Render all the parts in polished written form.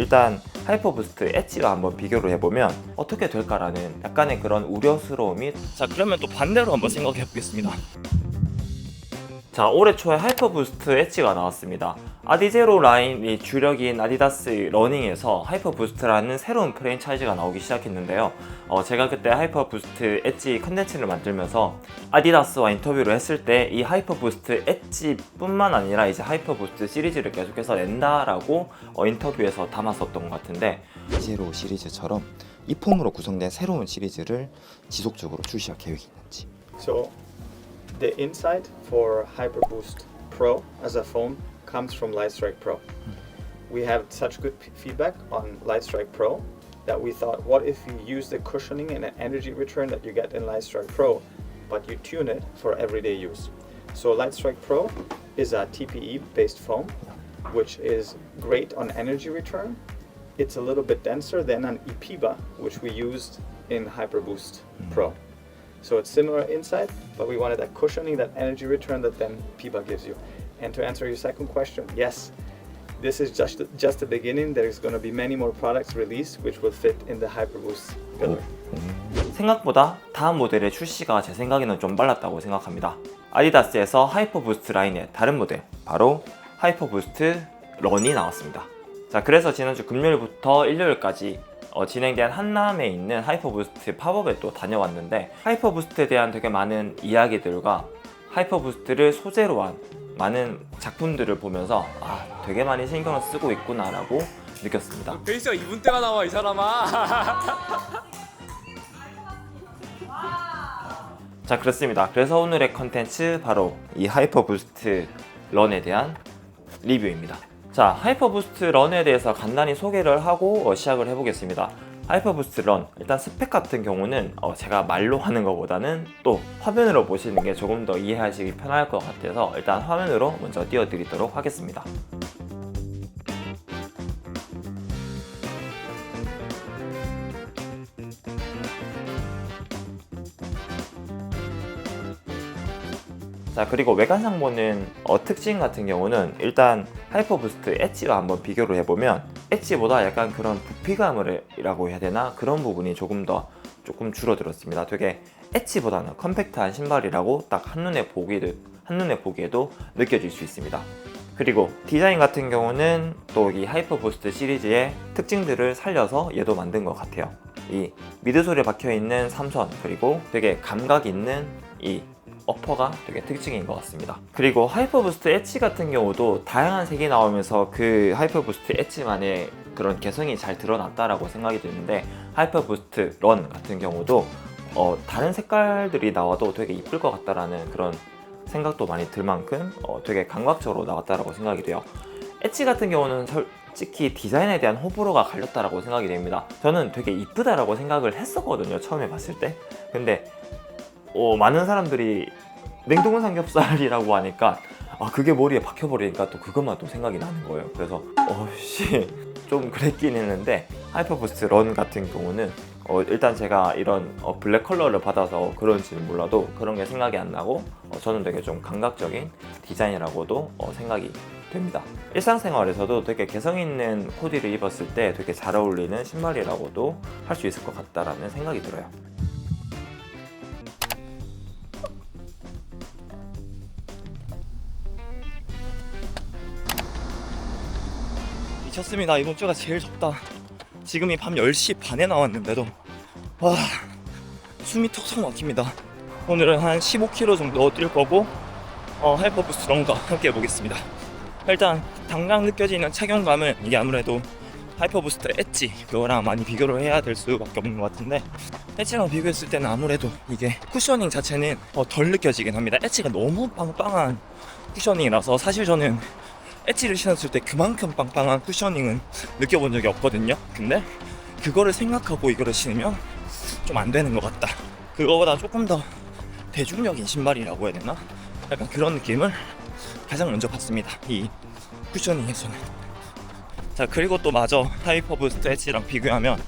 일단 하이퍼부스트 엣지와 한번 비교를 해보면 어떻게 될까라는 약간의 그런 우려스러움이. 자, 그러면 또 반대로 한번 생각해 보겠습니다. 자, 올해 초에 하이퍼부스트 엣지가 나왔습니다. 아디제로 라인이 주력인 아디다스 러닝에서 하이퍼부스트라는 새로운 프랜차이즈가 나오기 시작했는데요. 제가 그때 하이퍼부스트 엣지 컨텐츠를 만들면서 아디다스와 인터뷰를 했을 때 이 하이퍼부스트 엣지뿐만 아니라 이제 하이퍼부스트 시리즈를 계속해서 낸다라고 인터뷰에서 담았었던 것 같은데, 제로 시리즈처럼 이 폼으로 구성된 새로운 시리즈를 지속적으로 출시할 계획이 있는지. So the insight for HyperBoost Pro as a phone comes from Lightstrike Pro. We have such good feedback on Lightstrike Pro that we thought, what if you use the cushioning and energy return that you get in Lightstrike Pro, but you tune it for everyday use. So Lightstrike Pro is a TPE based foam, which is great on energy return. It's a little bit denser than an IPIBA, which we used in HyperBoost Pro. So it's similar inside, but we wanted that cushioning, that energy return that then PIBA gives you. And to answer your second question, yes, this is just the beginning. There's going to be many more products released which will fit in the HyperBoost pillar. 생각보다 다음 모델의 출시가 제 생각에는 좀 빨랐다고 생각합니다. 아디다스에서 하이퍼부스트 라인의 다른 모델, 바로 하이퍼부스트 런이 나왔습니다. 자, 그래서 지난주 금요일부터 일요일까지 진행된 한남에 있는 하이퍼부스트 팝업에 또 다녀왔는데, 하이퍼부스트에 대한 되게 많은 이야기들과 하이퍼부스트를 소재로 한 많은 작품들을 보면서 되게 많이 신경을 쓰고 있구나 라고 느꼈습니다. 베이스가 2분 때가 나와 이 사람아. 자, 그렇습니다. 그래서 오늘의 컨텐츠 바로 이 하이퍼부스트 런에 대한 리뷰입니다. 자, 하이퍼부스트 런에 대해서 간단히 소개를 하고 시작을 해보겠습니다. 하이퍼부스트 런, 일단 스펙 같은 경우는 제가 말로 하는 것보다는 또 화면으로 보시는 게 조금 더 이해하시기 편할 것 같아서 일단 화면으로 먼저 띄워드리도록 하겠습니다. 자, 그리고 외관상 보는 특징 같은 경우는 일단 하이퍼부스트 엣지와 한번 비교를 해보면 엣지보다 약간 그런 부피감이라고 해야 되나, 그런 부분이 조금 줄어들었습니다. 되게 엣지보다는 컴팩트한 신발이라고 딱 한눈에 보기에도 느껴질 수 있습니다. 그리고 디자인 같은 경우는 또 이 하이퍼부스트 시리즈의 특징들을 살려서 얘도 만든 것 같아요. 이 미드솔에 박혀있는 3선, 그리고 되게 감각 있는 이 어퍼가 되게 특징인 것 같습니다. 그리고 하이퍼부스트 엣지 같은 경우도 다양한 색이 나오면서 그 하이퍼부스트 엣지만의 그런 개성이 잘 드러났다라고 생각이 드는데, 하이퍼부스트 런 같은 경우도 다른 색깔들이 나와도 되게 이쁠 것 같다라는 그런 생각도 많이 들 만큼 되게 감각적으로 나왔다라고 생각이 돼요. 엣지 같은 경우는 솔직히 디자인에 대한 호불호가 갈렸다라고 생각이 됩니다. 저는 되게 이쁘다라고 생각을 했었거든요, 처음에 봤을 때. 근데 많은 사람들이 냉동은 삼겹살이라고 하니까 그게 머리에 박혀버리니까 또 그것만 또 생각이 나는 거예요. 그래서 좀 그랬긴 했는데, 하이퍼부스트 런 같은 경우는 일단 제가 이런 블랙 컬러를 받아서 그런지는 몰라도 그런 게 생각이 안 나고 저는 되게 좀 감각적인 디자인이라고도 생각이 됩니다. 일상생활에서도 되게 개성 있는 코디를 입었을 때 되게 잘 어울리는 신발이라고도 할 수 있을 것 같다라는 생각이 들어요. 미쳤습니다. 이번 주가 제일 덥다. 지금이 밤 10시 반에 나왔는데도 숨이 턱턱 막힙니다. 오늘은 한 15km 정도 뛸 거고 하이퍼부스트 런과 함께 해보겠습니다. 일단 당장 느껴지는 착용감은 이게 아무래도 하이퍼부스트 엣지 그거랑 많이 비교를 해야 될 수밖에 없는 것 같은데, 엣지랑 비교했을 때는 아무래도 이게 쿠셔닝 자체는 덜 느껴지긴 합니다. 엣지가 너무 빵빵한 쿠셔닝이라서 사실 저는 엣지를 신었을 때 그만큼 빵빵한 쿠셔닝은 느껴본 적이 없거든요. 근데 그거를 생각하고 이거를 신으면 좀 안 되는 것 같다. 그거보다 조금 더 대중적인 신발이라고 해야 되나? 약간 그런 느낌을 가장 먼저 받습니다, 이 쿠셔닝에서는. 자, 그리고 또 마저 하이퍼부스트 엣지랑 비교하면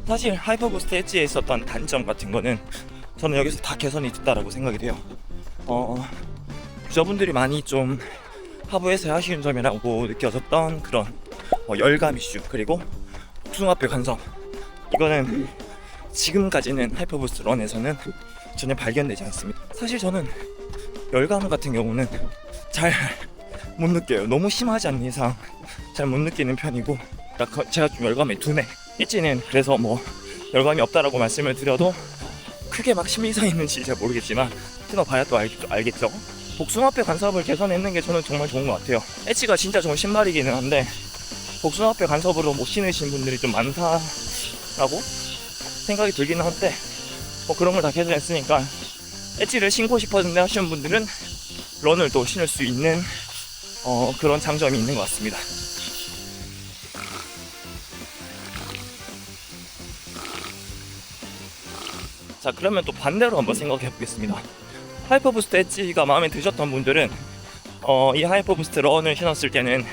사실 하이퍼부스트 엣지에 있었던 단점 같은 거는 저는 여기서 다 개선이 됐다라고 생각이 돼요. 유저분들이 많이 좀 하부에서 아쉬운 점이라고 느껴졌던 그런 열감 이슈, 그리고 복숭아뼈 간섭, 이거는 지금까지는 하이퍼부스트 런에서는 전혀 발견되지 않습니다. 사실 저는 열감 같은 경우는 잘 못 느껴요. 너무 심하지 않는 이상 잘 못 느끼는 편이고, 제가 좀 열감이 둔해. 엣지는 그래서 뭐 열감이 없다라고 말씀을 드려도 크게 막 심리 이상이 있는지 잘 모르겠지만 신어봐야 또 알겠죠. 복숭아뼈 간섭을 개선했는 게 저는 정말 좋은 것 같아요. 엣지가 진짜 좋은 신발이기는 한데 복숭아뼈 간섭으로 못 신으신 분들이 좀 많다라고 생각이 들기는 한데, 뭐 그런 걸 다 개선했으니까 엣지를 신고 싶었는데 하시는 분들은 런을 또 신을 수 있는 그런 장점이 있는 것 같습니다. 자, 그러면 또 반대로 한번 생각해 보겠습니다. 하이퍼부스트 엣지가 마음에 드셨던 분들은 이 하이퍼부스트 런을 신었을 때는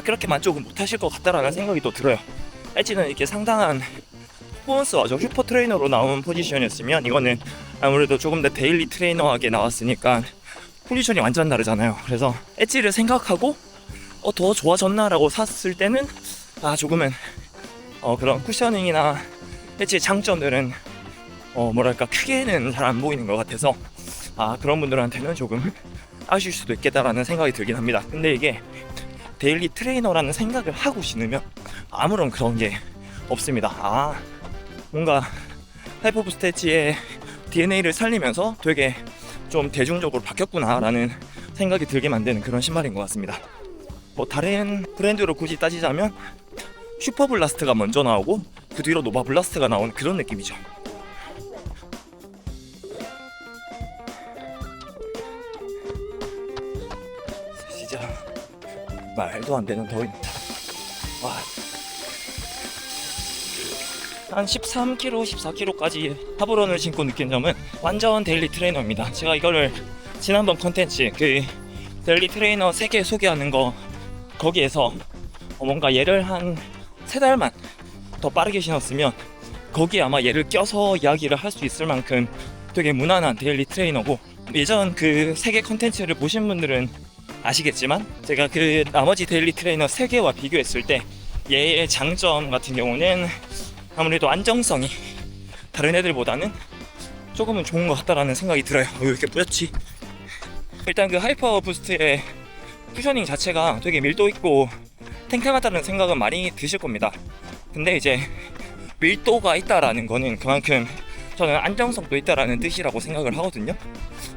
그렇게 만족은 못하실 것 같다라는 생각이 또 들어요. 엣지는 이렇게 상당한 퍼포먼스와 슈퍼 트레이너로 나온 포지션이었으면, 이거는 아무래도 조금 더 데일리 트레이너하게 나왔으니까 포지션이 완전 다르잖아요. 그래서 엣지를 생각하고 더 좋아졌나라고 샀을 때는 조금은 그런 쿠셔닝이나 엣지의 장점들은 뭐랄까 크게는 잘 안 보이는 것 같아서 그런 분들한테는 조금 아쉬울 수도 있겠다라는 생각이 들긴 합니다. 근데 이게 데일리 트레이너라는 생각을 하고 신으면 아무런 그런 게 없습니다. 뭔가 하이퍼부스트 엣지의 DNA를 살리면서 되게 좀 대중적으로 바뀌었구나 라는 생각이 들게 만드는 그런 신발인 것 같습니다. 뭐 다른 브랜드로 굳이 따지자면 슈퍼블라스트가 먼저 나오고 그 뒤로 노바블라스트가 나온 그런 느낌이죠. 진짜 말도 안 되는 더위입니다. 한 13kg, 14kg까지 하브런을 신고 느낀 점은 완전 데일리 트레이너입니다. 제가 이거를 지난번 컨텐츠 그 데일리 트레이너 3개 소개하는 거, 거기에서 뭔가 얘를 한 3달만 더 빠르게 신었으면 거기에 아마 얘를 껴서 이야기를 할 수 있을 만큼 되게 무난한 데일리 트레이너고, 예전 그 3개 컨텐츠를 보신 분들은 아시겠지만 제가 그 나머지 데일리 트레이너 3개와 비교했을 때 얘의 장점 같은 경우는 아무래도 안정성이 다른 애들보다는 조금은 좋은 것 같다라는 생각이 들어요. 왜 이렇게 뿌옇지? 일단 그 하이퍼 부스트의 쿠셔닝 자체가 되게 밀도 있고 탱탱하다는 생각은 많이 드실 겁니다. 근데 이제 밀도가 있다라는 거는 그만큼 저는 안정성도 있다라는 뜻이라고 생각을 하거든요.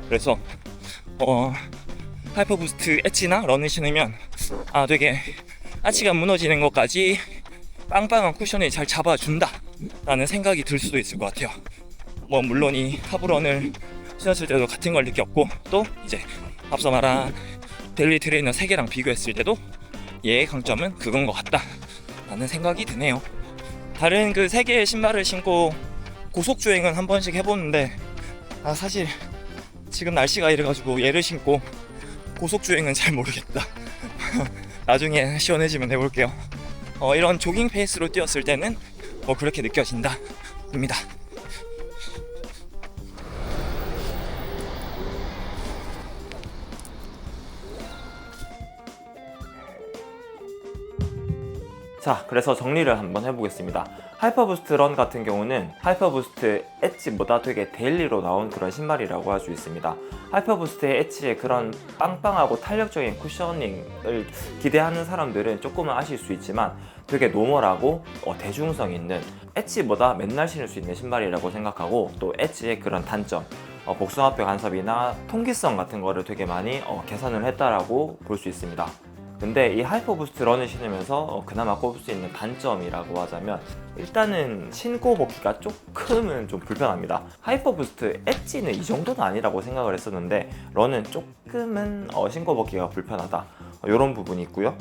그래서 하이퍼 부스트 엣지나 런을 신으면 되게 아치가 무너지는 것까지 빵빵한 쿠션이 잘 잡아준다 라는 생각이 들 수도 있을 것 같아요. 뭐 물론 이 하브런을 신었을 때도 같은 걸 느꼈고, 또 이제 앞서 말한 데일리 트레이너 3개랑 비교했을 때도 얘의 강점은 그건 것 같다 라는 생각이 드네요. 다른 그 3개의 신발을 신고 고속주행은 한 번씩 해보는데 사실 지금 날씨가 이래가지고 얘를 신고 고속주행은 잘 모르겠다. 나중에 시원해지면 해볼게요. 이런 조깅 페이스로 뛰었을 때는 그렇게 느껴진다 입니다. 자, 그래서 정리를 한번 해보겠습니다. 하이퍼부스트 런 같은 경우는 하이퍼부스트 엣지보다 되게 데일리로 나온 그런 신발이라고 할 수 있습니다. 하이퍼부스트의 엣지의 그런 빵빵하고 탄력적인 쿠셔닝을 기대하는 사람들은 조금은 아실 수 있지만 되게 노멀하고 대중성 있는, 엣지보다 맨날 신을 수 있는 신발이라고 생각하고, 또 엣지의 그런 단점, 복숭아뼈 간섭이나 통기성 같은 거를 되게 많이 개선을 했다라고 볼 수 있습니다. 근데 이 하이퍼부스트 런을 신으면서 그나마 꼽을 수 있는 단점이라고 하자면, 일단은 신고 벗기가 조금은 좀 불편합니다. 하이퍼부스트 엣지는 이 정도는 아니라고 생각을 했었는데 런은 조금은 신고 벗기가 불편하다, 이런 부분이 있고요.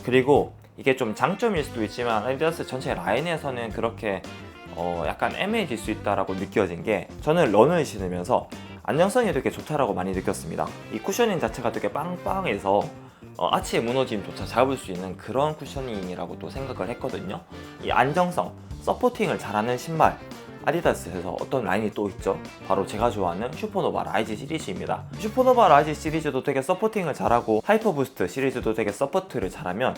그리고 이게 좀 장점일 수도 있지만 아디다스 전체 라인에서는 그렇게 약간 애매해질 수 있다라고 느껴진 게, 저는 런을 신으면서 안정성이 되게 좋다라고 많이 느꼈습니다. 이 쿠셔닝 자체가 되게 빵빵해서 아치의 무너짐조차 잡을 수 있는 그런 쿠셔닝이라고 또 생각을 했거든요. 이 안정성, 서포팅을 잘하는 신발, 아디다스에서 어떤 라인이 또 있죠? 바로 제가 좋아하는 슈퍼노바 라이즈 시리즈입니다. 슈퍼노바 라이즈 시리즈도 되게 서포팅을 잘하고 하이퍼부스트 시리즈도 되게 서포트를 잘하면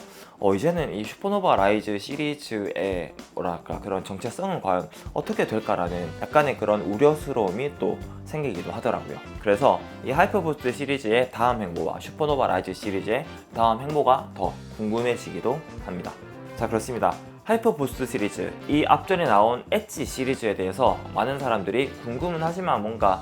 이제는 이 슈퍼노바 라이즈 시리즈의 뭐랄까 그런 정체성은 과연 어떻게 될까라는 약간의 그런 우려스러움이 또 생기기도 하더라고요. 그래서 이 하이퍼부스트 시리즈의 다음 행보와 슈퍼노바 라이즈 시리즈의 다음 행보가 더 궁금해지기도 합니다. 자, 그렇습니다. 하이퍼부스트 시리즈, 이 앞전에 나온 엣지 시리즈에 대해서 많은 사람들이 궁금은 하지만 뭔가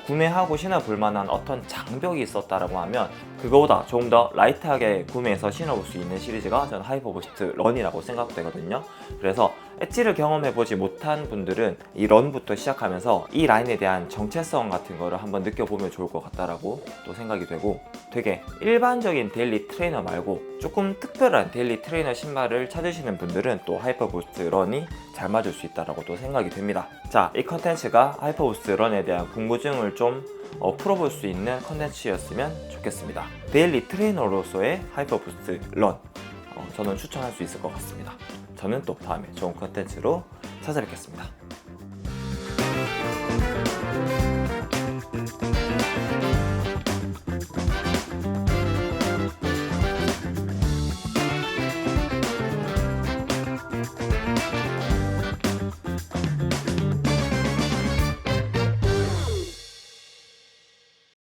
구매하고 신어볼 만한 어떤 장벽이 있었다라고 하면 그거보다 조금 더 라이트하게 구매해서 신어볼 수 있는 시리즈가 저는 하이퍼부스트 런이라고 생각되거든요. 그래서 엣지를 경험해보지 못한 분들은 이 런부터 시작하면서 이 라인에 대한 정체성 같은 거를 한번 느껴보면 좋을 것 같다라고 또 생각이 되고, 되게 일반적인 데일리 트레이너 말고 조금 특별한 데일리 트레이너 신발을 찾으시는 분들은 또 하이퍼부스트 런이 잘 맞을 수 있다라고 또 생각이 됩니다. 자, 이 컨텐츠가 하이퍼부스트 런에 대한 궁금증을 좀 풀어볼 수 있는 컨텐츠였으면 좋겠습니다. 데일리 트레이너로서의 하이퍼부스트 런, 저는 추천할 수 있을 것 같습니다. 저는 또 다음에 좋은 컨텐츠로 찾아뵙겠습니다.